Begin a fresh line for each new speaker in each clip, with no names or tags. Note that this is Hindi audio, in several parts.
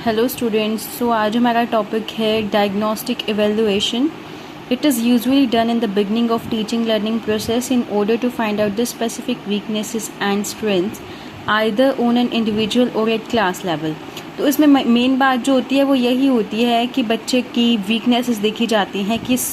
हेलो स्टूडेंट्स, सो आज हमारा टॉपिक है diagnostic evaluation. It is usually done in the beginning of teaching learning process in order to find out the specific weaknesses and strengths either on an individual or at class level. तो इसमें मेन बात जो होती है वो यही होती है कि बच्चे की वीकनेसेस देखी जाती हैं, किस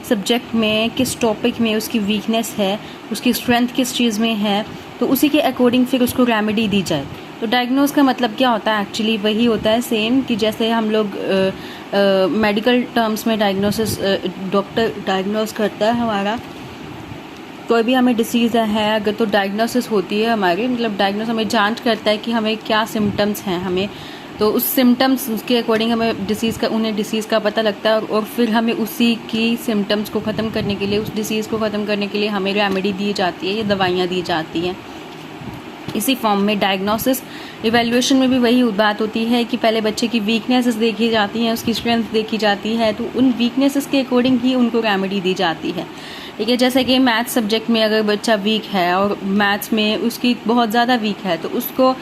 सब्जेक्ट में, किस टॉपिक में उसकी वीकनेस है, उसकी स्ट्रेंथ किस चीज़ में है, तो उसी के अकॉर्डिंग फिर उसको रेमेडी दी जाए. तो डायग्नोज का मतलब क्या होता है? एक्चुअली वही होता है सेम कि जैसे हम लोग मेडिकल टर्म्स में डायग्नोसिस, डॉक्टर डायग्नोज करता है हमारा कोई भी हमें डिसीज़ है अगर, तो डायग्नोसिस होती है हमारी, मतलब डायग्नोस हमें जांच करता है कि हमें क्या सिम्टम्स हैं, हमें तो उस सिम्टम्स के अकॉर्डिंग हमें उन्हें डिसीज़ का पता लगता है और फिर हमें उसी की सिम्टम्स को ख़त्म करने के लिए, उस डिसीज़ को ख़त्म करने के लिए हमें रेमेडी दी जाती है या दवाइयाँ दी जाती हैं. इसी फॉर्म में डायग्नोसिस इवैल्यूएशन में भी वही बात होती है कि पहले बच्चे की वीकनेसेस देखी जाती हैं, उसकी स्ट्रेंथ देखी जाती है, तो उन वीकनेसेस के अकॉर्डिंग ही उनको रेमेडी दी जाती है. ठीक है, जैसे कि मैथ्स सब्जेक्ट में अगर बच्चा वीक है और मैथ्स में उसकी बहुत ज़्यादा वीक है, तो उसको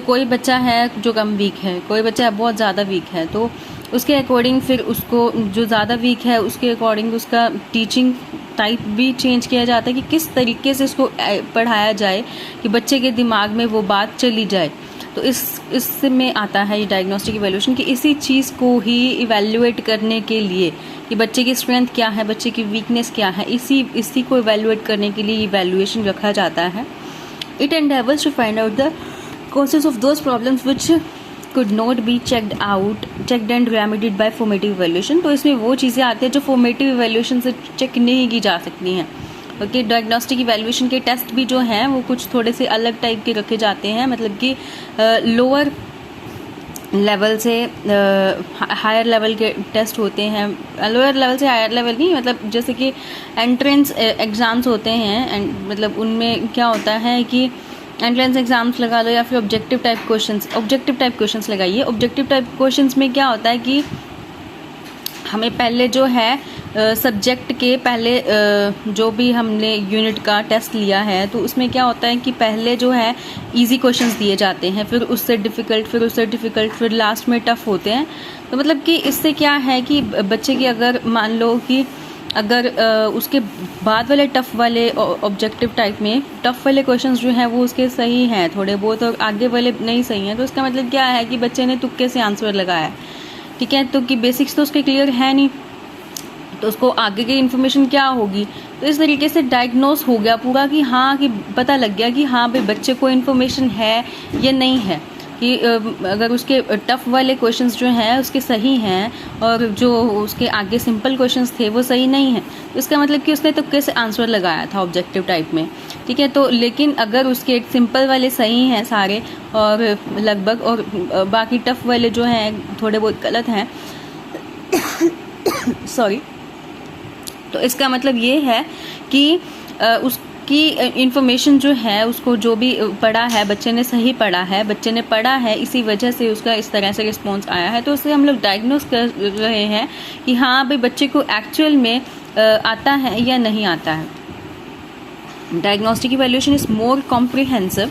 कोई बच्चा है जो कम वीक है, कोई बच्चा बहुत ज़्यादा वीक है, तो उसके अकॉर्डिंग फिर उसको जो ज़्यादा वीक है उसके अकॉर्डिंग उसका टीचिंग टाइप भी चेंज किया जाता है कि किस तरीके से इसको पढ़ाया जाए कि बच्चे के दिमाग में वो बात चली जाए. तो इसमें आता है ये डायग्नोस्टिक इवैल्यूएशन कि इसी चीज़ को ही इवैल्यूएट करने के लिए कि बच्चे की स्ट्रेंथ क्या है, बच्चे की वीकनेस क्या है, इसी को इवैल्यूएट करने के लिए इवैल्यूएशन रखा जाता है. It endeavours to find out the causes of those problems which could not be checked and remedied by formative evaluation. तो इसमें वो चीज़ें आती हैं जो formative evaluation से चेक नहीं की जा सकती हैं. ओके, डायग्नोस्टिक इवैल्यूएशन के टेस्ट भी जो हैं वो कुछ थोड़े से अलग टाइप के रखे जाते हैं, मतलब कि लोअर लेवल से हायर लेवल के टेस्ट होते हैं. लोअर लेवल से हायर लेवल नहीं, मतलब जैसे कि एंट्रेंस एग्ज़ाम्स होते हैं, एंड मतलब उनमें क्या होता है कि एंट्रेंस एग्जाम्स लगा लो या फिर ऑब्जेक्टिव टाइप क्वेश्चंस लगाइए. ऑब्जेक्टिव टाइप क्वेश्चंस में क्या होता है कि हमें पहले जो है सब्जेक्ट के पहले जो भी हमने यूनिट का टेस्ट लिया है, तो उसमें क्या होता है कि पहले जो है इजी क्वेश्चंस दिए जाते हैं, फिर उससे डिफ़िकल्ट, फिर लास्ट में टफ़ होते हैं. तो मतलब कि इससे क्या है कि बच्चे की अगर मान लो कि अगर उसके बाद वाले टफ़ वाले ऑब्जेक्टिव टाइप में टफ़ वाले क्वेश्चंस जो हैं वो उसके सही हैं थोड़े बहुत और आगे वाले नहीं सही हैं, तो इसका मतलब क्या है कि बच्चे ने तुक्के से आंसर लगाया. ठीक है, तो कि बेसिक्स तो उसके क्लियर है नहीं, तो उसको आगे की इन्फॉर्मेशन क्या होगी. तो इस तरीके से डायग्नोस हो गया पूरा कि हाँ, कि पता लग गया कि हाँ भाई बच्चे को इन्फॉर्मेशन है या नहीं है, कि अगर उसके टफ़ वाले क्वेश्चंस जो हैं उसके सही हैं और जो उसके आगे सिंपल क्वेश्चंस थे वो सही नहीं हैं, तो इसका मतलब कि उसने तुक्के से आंसर लगाया था ऑब्जेक्टिव टाइप में. ठीक है, तो लेकिन अगर उसके सिंपल वाले सही हैं सारे और लगभग, और बाकी टफ़ वाले जो हैं थोड़े बहुत गलत हैं सॉरी, तो इसका मतलब ये है कि उसकी इन्फॉर्मेशन जो है, उसको जो भी पढ़ा है बच्चे ने सही पढ़ा है, इसी वजह से उसका इस तरह से रिस्पॉन्स आया है. तो उससे हम लोग डायग्नोस कर रहे हैं कि हाँ भाई बच्चे को एक्चुअल में आता है या नहीं आता है. Diagnostic evaluation is more comprehensive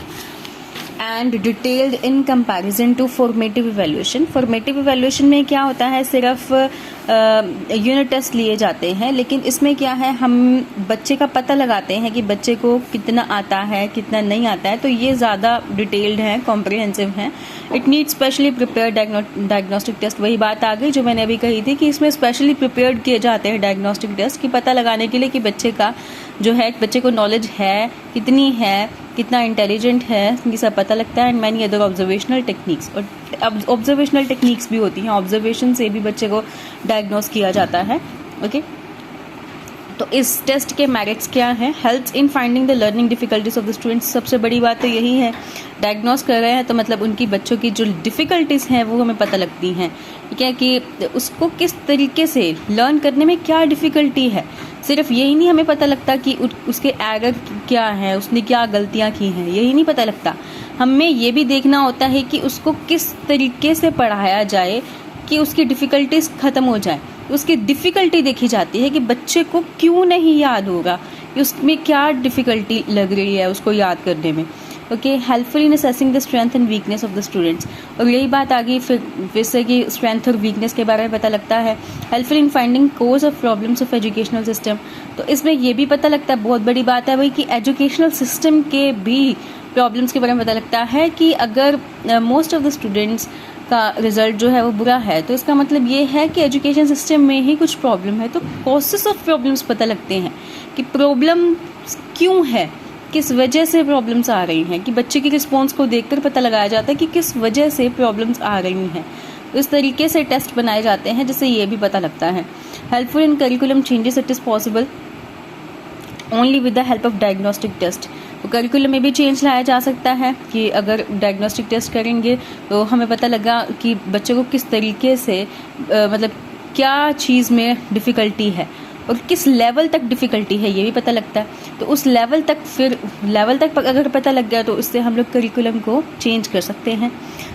and detailed in comparison to formative evaluation. Formative evaluation में क्या होता है, सिर्फ यूनिट टेस्ट लिए जाते हैं, लेकिन इसमें क्या है, हम बच्चे का पता लगाते हैं कि बच्चे को कितना आता है कितना नहीं आता है. तो ये ज़्यादा डिटेल्ड है, कॉम्प्रिहेंसिव है. It need specially prepared diagnostic test. वही बात आ गई जो मैंने अभी कही थी कि इसमें स्पेशली प्रिपेयर्ड किए जाते हैं डायग्नोस्टिक टेस्ट की पता लगाने के लिए कि बच्चे का जो है, बच्चे को नॉलेज है कितनी है, कितना इंटेलिजेंट है, ये सब पता लगता है. And many other observational techniques, और ऑब्जर्वेशनल टेक्निक्स भी होती हैं, ऑब्जर्वेशन से भी बच्चे को डायग्नोस किया जाता है. ओके, तो इस टेस्ट के मेरिट्स क्या हैं? Helps in finding the learning difficulties of the students. सबसे बड़ी बात तो यही है, डायग्नोस कर रहे हैं तो मतलब उनकी बच्चों की जो डिफ़िकल्टीज़ हैं वो हमें पता लगती हैं. ठीक है, कि उसको किस तरीके से लर्न करने में क्या डिफ़िकल्टी है. सिर्फ यही नहीं हमें पता लगता कि उसके एरर क्या है, उसने क्या गलतियाँ की हैं, यही नहीं पता लगता. हमें ये भी देखना होता है कि उसको किस तरीके से पढ़ाया जाए कि उसकी डिफ़िकल्टीज ख़त्म हो जाए. उसकी डिफ़िकल्टी देखी जाती है कि बच्चे को क्यों नहीं याद होगा, कि उसमें क्या डिफ़िकल्टी लग रही है उसको याद करने में. Okay, helpful in assessing the strength and weakness of the students. और यही बात आ गई फिर से कि स्ट्रेंथ और वीकनेस के बारे में पता लगता है। Helpful in finding cause of problems of educational system, तो इसमें ये भी पता लगता है, बहुत बड़ी बात है भाई, कि एजुकेशनल सिस्टम के भी प्रॉब्लम्स के बारे में पता लगता है कि अगर मोस्ट ऑफ द स्टूडेंट्स का रिजल्ट जो है वो बुरा है तो इसका मतलब ये है कि एजुकेशन सिस्टम में ही कुछ प्रॉब्लम है। तो कॉजेस ऑफ प्रॉब्लम्स पता लगते हैं कि प्रॉब्लम क्यों है, किस वजह से प्रॉब्लम्स आ रही हैं, कि बच्चे की रिस्पॉन्स को देखकर पता लगाया जाता है कि किस वजह से प्रॉब्लम्स आ रही हैं। तो इस तरीके से टेस्ट बनाए जाते हैं जिससे ये भी पता लगता है। Helpful in curriculum changes, it is possible only with the help of diagnostic test. तो करिकुलम में भी चेंज लाया जा सकता है कि अगर डायग्नोस्टिक टेस्ट करेंगे तो हमें पता लगा कि बच्चे को किस तरीके से मतलब क्या चीज़ में डिफ़िकल्टी है और किस लेवल तक डिफ़िकल्टी है, ये भी पता लगता है। तो उस लेवल तक अगर पता लग गया तो उससे हम लोग करिकुलम को चेंज कर सकते हैं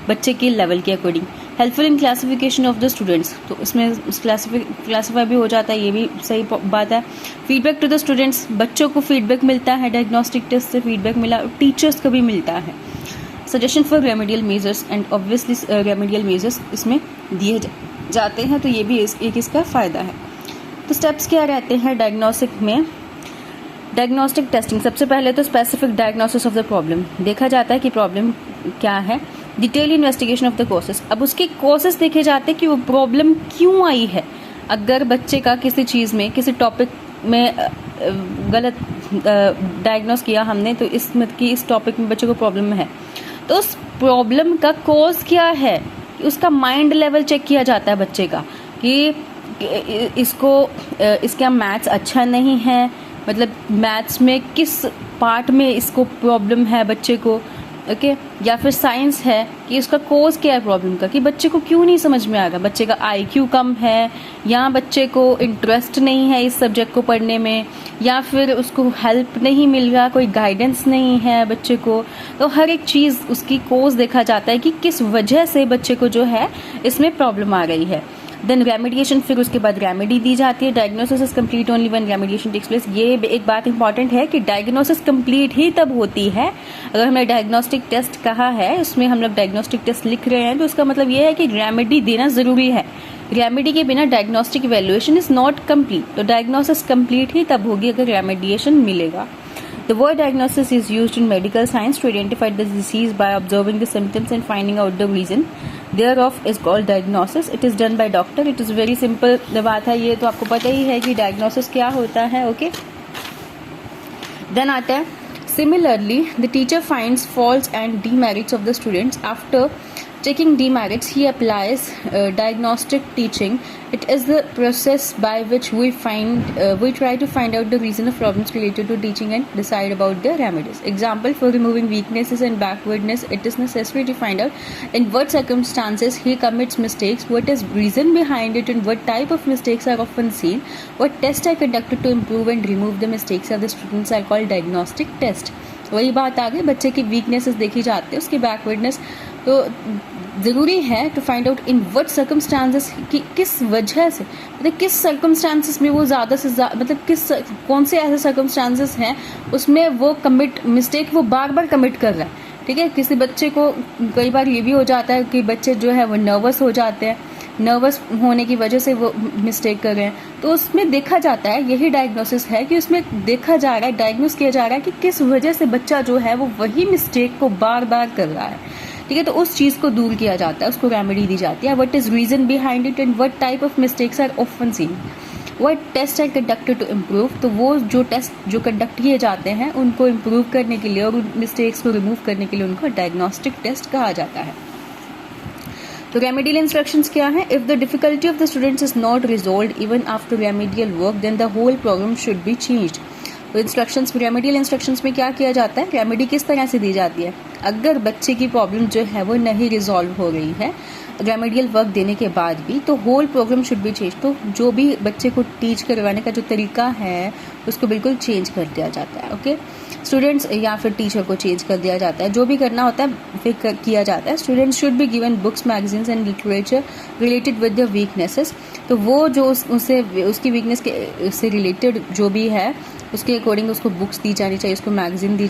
बच्चे के लेवल के according. Helpful in classification of the students, तो इसमें क्लासीफाई भी हो जाता है, ये भी सही बात है। फीडबैक टू द स्टूडेंट्स, बच्चों को फीडबैक मिलता है, डायग्नोस्टिक टेस्ट से फीडबैक मिला, और टीचर्स को भी मिलता है। Suggestion for remedial measures, and obviously remedial measures इसमें दिए जाते हैं, तो ये भी एक इसका फ़ायदा है। तो स्टेप्स क्या रहते हैं डायग्नोस्टिक में? डायग्नोस्टिक टेस्टिंग, सबसे पहले तो specific diagnosis of the problem देखा जाता है कि प्रॉब्लम क्या है। Detail investigation of the causes, अब उसके कॉसेस देखे जाते हैं कि वो प्रॉब्लम क्यों आई है। अगर बच्चे का किसी चीज़ में, किसी टॉपिक में गलत डायग्नोस किया हमने, तो इस टॉपिक में बच्चे को प्रॉब्लम है, तो उस प्रॉब्लम का कॉज क्या है, उसका माइंड लेवल चेक किया जाता है बच्चे का कि इसका मैथ्स अच्छा नहीं है, मतलब मैथ्स में किस पार्ट में इसको प्रॉब्लम है बच्चे को, ओके। या फिर साइंस है कि उसका कोज क्या है प्रॉब्लम का, कि बच्चे को क्यों नहीं समझ में आ रहा, बच्चे का IQ कम है, या बच्चे को इंटरेस्ट नहीं है इस सब्जेक्ट को पढ़ने में, या फिर उसको हेल्प नहीं मिल रहा, कोई गाइडेंस नहीं है बच्चे को। तो हर एक चीज़ उसकी कोज देखा जाता है कि किस वजह से बच्चे को जो है इसमें प्रॉब्लम आ रही है। देन रेमेडिएशन, फिर उसके बाद रेमेडी दी जाती है। Diagnosis is complete only when remediation takes place. ये एक बात इंपॉर्टेंट है कि डायग्नोसिस कंप्लीट ही तब होती है, अगर हमने डायग्नोस्टिक टेस्ट कहा है, उसमें हम लोग डायग्नोस्टिक टेस्ट लिख रहे हैं, तो उसका मतलब ये है कि रेमेडी देना ज़रूरी है। रेमेडी के बिना diagnostic evaluation is not complete. तो डायग्नोसिस कंप्लीट ही तब होगी अगर रेमेडिएशन मिलेगा। The word diagnosis is used in medical science to identify the disease by observing the symptoms and finding out the reason thereof is called diagnosis. It is done by doctor. It is very simple बात है, ये तो आपको पता ही है कि diagnosis क्या होता है, okay? Then आता है similarly the teacher finds faults and demerits of the students. After checking demerits, he applies diagnostic teaching. It is the process by which we try to find out the reason of problems related to teaching and decide about their remedies. Example, for removing weaknesses and backwardness, it is necessary to find out in what circumstances he commits mistakes, what is reason behind it, and what type of mistakes are often seen. What tests are conducted to improve and remove the mistakes of the students are called diagnostic test. वही बात आ गई, बच्चे की वीकनेसेस देखी जाती है, उसकी बैकवर्डनेस। तो ज़रूरी है to find out in what circumstances, कि किस वजह से, मतलब किस सर्कमस्टांसेस में वो ज़्यादा से ज़्यादा, मतलब कौन से ऐसे सर्कमस्टांसेस हैं उसमें वो मिस्टेक वो बार बार कमिट कर रहा है। ठीक है, किसी बच्चे को कई बार ये भी हो जाता है कि बच्चे जो है वो नर्वस हो जाते हैं, नर्वस होने की वजह से वो मिस्टेक कर रहे हैं, तो उसमें देखा जाता है, यही डायग्नोसिस है कि उसमें देखा जा रहा है, डायग्नोस किया जा रहा है कि किस वजह से बच्चा जो है वो वही मिस्टेक को बार बार कर रहा है। ठीक है, तो उस चीज़ को दूर किया जाता है, उसको रेमेडी दी जाती है। What is reason behind it and what type of mistakes are often seen, what test are conducted to improve. तो वो जो टेस्ट जो कंडक्ट किए जाते हैं उनको इम्प्रूव करने के लिए और उन मिस्टेक्स को रिमूव करने के लिए उनको डायग्नोस्टिक टेस्ट कहा जाता है। तो रेमेडियल इंस्ट्रक्शंस क्या है? If the difficulty of the students is not resolved even after remedial work then the whole problem should be changed. तो इंस्ट्रक्शंस, रेमेडियल इंस्ट्रक्शंस में क्या किया जाता है, रेमेडी किस तरह से दी जाती है? अगर बच्चे की प्रॉब्लम जो है वो नहीं रिजॉल्व हो रही है रेमेडियल वर्क देने के बाद भी, तो whole problem should be change. तो जो भी बच्चे को टीच करवाने का जो तरीका है उसको बिल्कुल चेंज कर दिया जाता है। ओके, स्टूडेंट्स या फिर टीचर को चेंज कर दिया जाता है, जो भी करना होता है फिर किया जाता है। Students should be given books, magazines and literature related with the weaknesses. तो वो जो उसकी वीकनेस के से रिलेटेड जो भी है उसके अकॉर्डिंग उसको बुक्स दी जानी चाहिए, उसको मैगजीन दी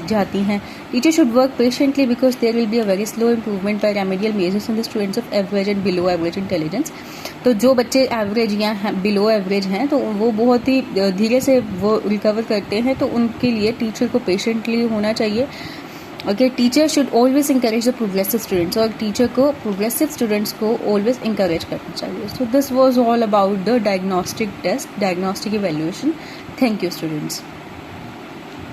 जाती हैं। Teacher should work patiently because there will be a very slow improvement by remedial measures in the students of average and below average intelligence. तो जो बच्चे एवरेज या बिलो एवरेज हैं तो वो बहुत ही धीरे से वो रिकवर करते हैं, तो उनके लिए टीचर को पेशेंटली होना चाहिए। Okay, teacher should always encourage the progressive students, और टीचर को प्रोग्रेसिव स्टूडेंट्स को ऑलवेज इंकरेज करना चाहिए। So this was all about the diagnostic test, diagnostic evaluation. Thank you students.